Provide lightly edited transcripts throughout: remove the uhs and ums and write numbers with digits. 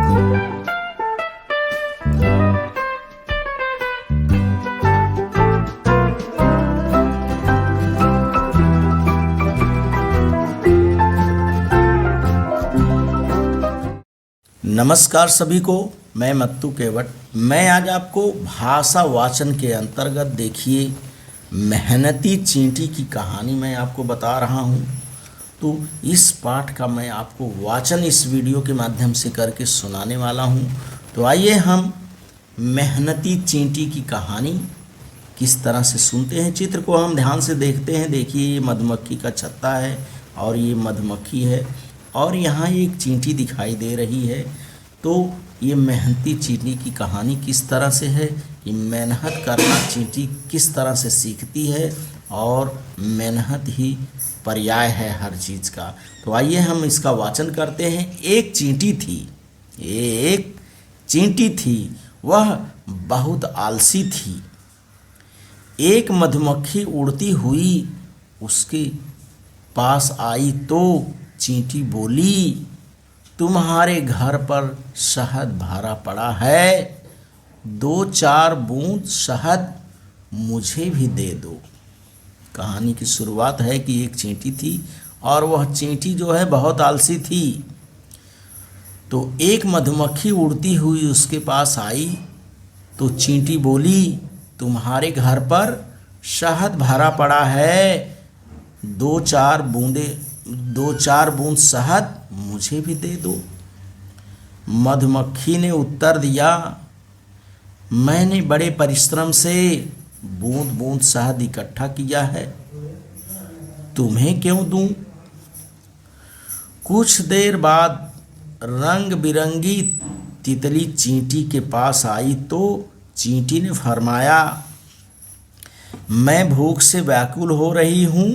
नमस्कार सभी को, मैं मत्तू केवट। मैं आज आपको भाषा वाचन के अंतर्गत देखिए मेहनती चींटी की कहानी मैं आपको बता रहा हूँ। तो इस पाठ का मैं आपको वाचन इस वीडियो के माध्यम से करके सुनाने वाला हूँ। तो आइए हम मेहनती चींटी की कहानी किस तरह से सुनते हैं। चित्र को हम ध्यान से देखते हैं। देखिए, ये मधुमक्खी का छत्ता है और ये मधुमक्खी है और यहाँ एक चींटी दिखाई दे रही है। तो ये मेहनती चींटी की कहानी किस तरह से है कि मेहनत करना चींटी किस तरह से सीखती है और मेहनत ही पर्याय है हर चीज़ का। तो आइए हम इसका वाचन करते हैं। एक चींटी थी, वह बहुत आलसी थी। एक मधुमक्खी उड़ती हुई उसके पास आई तो चींटी बोली, तुम्हारे घर पर शहद भरा पड़ा है, 2-4 बूंद शहद मुझे भी दे दो। कहानी की शुरुआत है कि एक चींटी थी और वह चींटी जो है बहुत आलसी थी। तो एक मधुमक्खी उड़ती हुई उसके पास आई तो चींटी बोली, तुम्हारे घर पर शहद भरा पड़ा है, 2-4 बूंद शहद मुझे भी दे दो। मधुमक्खी ने उत्तर दिया, मैंने बड़े परिश्रम से बूंद बूंद शहद इकट्ठा किया है, तुम्हें क्यों दूं। कुछ देर बाद रंग बिरंगी तितली चींटी के पास आई तो चींटी ने फरमाया, मैं भूख से व्याकुल हो रही हूँ,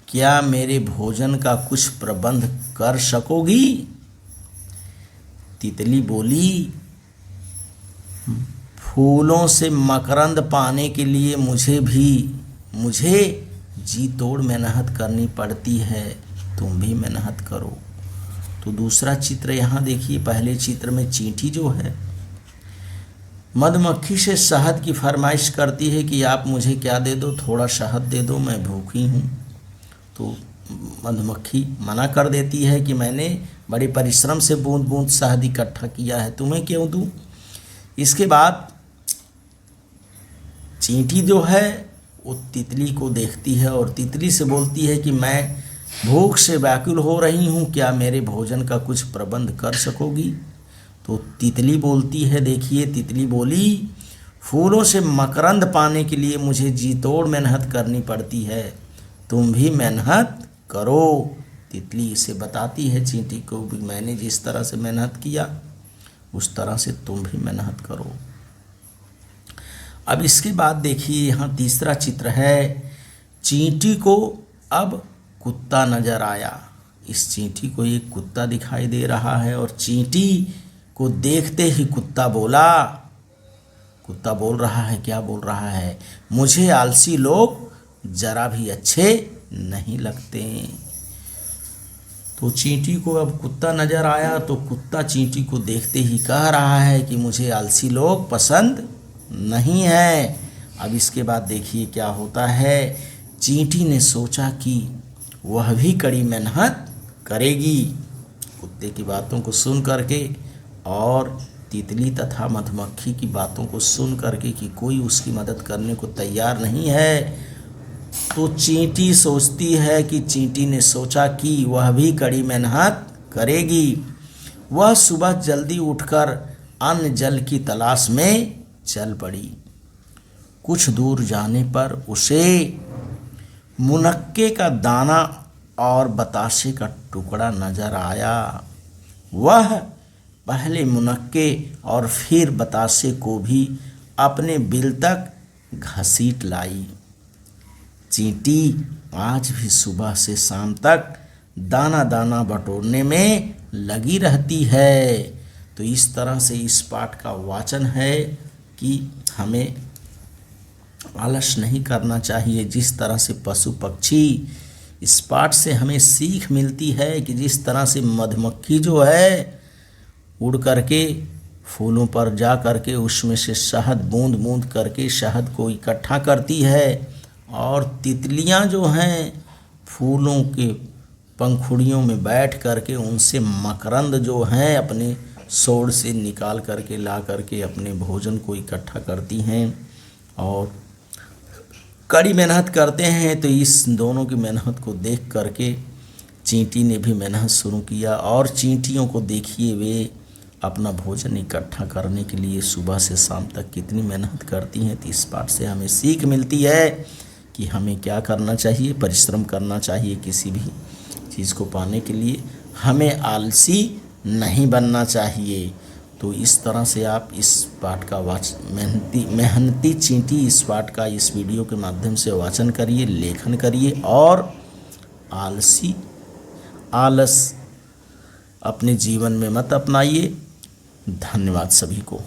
क्या मेरे भोजन का कुछ प्रबंध कर सकोगी। तितली बोली, फूलों से मकरंद पाने के लिए मुझे जी तोड़ मेहनत करनी पड़ती है, तुम भी मेहनत करो। तो दूसरा चित्र यहाँ देखिए। पहले चित्र में चींटी जो है मधुमक्खी से शहद की फरमाइश करती है कि आप मुझे क्या दे दो, थोड़ा शहद दे दो, मैं भूखी हूँ। तो मधुमक्खी मना कर देती है कि मैंने बड़े परिश्रम से बूंद बूंद शहद इकट्ठा किया है, तुम्हें क्यों दूं। इसके बाद चींटी जो है वो तितली को देखती है और तितली से बोलती है कि मैं भूख से व्याकुल हो रही हूँ, क्या मेरे भोजन का कुछ प्रबंध कर सकोगी। तो तितली बोलती है, देखिए तितली बोली, फूलों से मकरंद पाने के लिए मुझे जी तोड़ मेहनत करनी पड़ती है, तुम भी मेहनत करो। तितली इसे बताती है चींटी को भी, मैंने जिस तरह से मेहनत किया उस तरह से तुम भी मेहनत करो। अब इसके बाद देखिए यहाँ तीसरा चित्र है। चींटी को अब कुत्ता नजर आया। इस चींटी को एक कुत्ता दिखाई दे रहा है और चींटी को देखते ही कुत्ता बोल रहा है, क्या बोल रहा है, मुझे आलसी लोग जरा भी अच्छे नहीं लगते। तो चींटी को अब कुत्ता नजर आया तो कुत्ता चींटी को देखते ही कह रहा है कि मुझे आलसी लोग पसंद नहीं है। अब इसके बाद देखिए क्या होता है। चींटी ने सोचा कि वह भी कड़ी मेहनत करेगी। कुत्ते की बातों को सुन करके और तितली तथा मधुमक्खी की बातों को सुन करके कि कोई उसकी मदद करने को तैयार नहीं है, तो चींटी सोचती है कि चींटी ने सोचा कि वह भी कड़ी मेहनत करेगी। वह सुबह जल्दी उठकर अन्न जल की तलाश में चल पड़ी। कुछ दूर जाने पर उसे मुनक्के का दाना और बतासे का टुकड़ा नजर आया। वह पहले मुनक्के और फिर बतासे को भी अपने बिल तक घसीट लाई। चींटी आज भी सुबह से शाम तक दाना दाना बटोरने में लगी रहती है। तो इस तरह से इस पाठ का वाचन है कि हमें आलस नहीं करना चाहिए। जिस तरह से पशु पक्षी, इस पाठ से हमें सीख मिलती है कि जिस तरह से मधुमक्खी जो है उड़ करके फूलों पर जा करके उसमें से शहद बूंद बूंद करके शहद को इकट्ठा करती है। और तितलियां जो हैं फूलों के पंखुड़ियों में बैठ करके उनसे मकरंद जो हैं अपने सोड़ से निकाल करके ला करके अपने भोजन को इकट्ठा करती हैं और कड़ी मेहनत करते हैं। तो इस दोनों की मेहनत को देख करके चींटी ने भी मेहनत शुरू किया। और चींटियों को देखिए, वे अपना भोजन इकट्ठा करने के लिए सुबह से शाम तक कितनी मेहनत करती हैं। तो इस पाठ से हमें सीख मिलती है कि हमें क्या करना चाहिए, परिश्रम करना चाहिए किसी भी चीज़ को पाने के लिए, हमें आलसी नहीं बनना चाहिए। तो इस तरह से आप इस पाठ का मेहनती चींटी इस पाठ का इस वीडियो के माध्यम से वाचन करिए, लेखन करिए और आलस अपने जीवन में मत अपनाइए। धन्यवाद सभी को।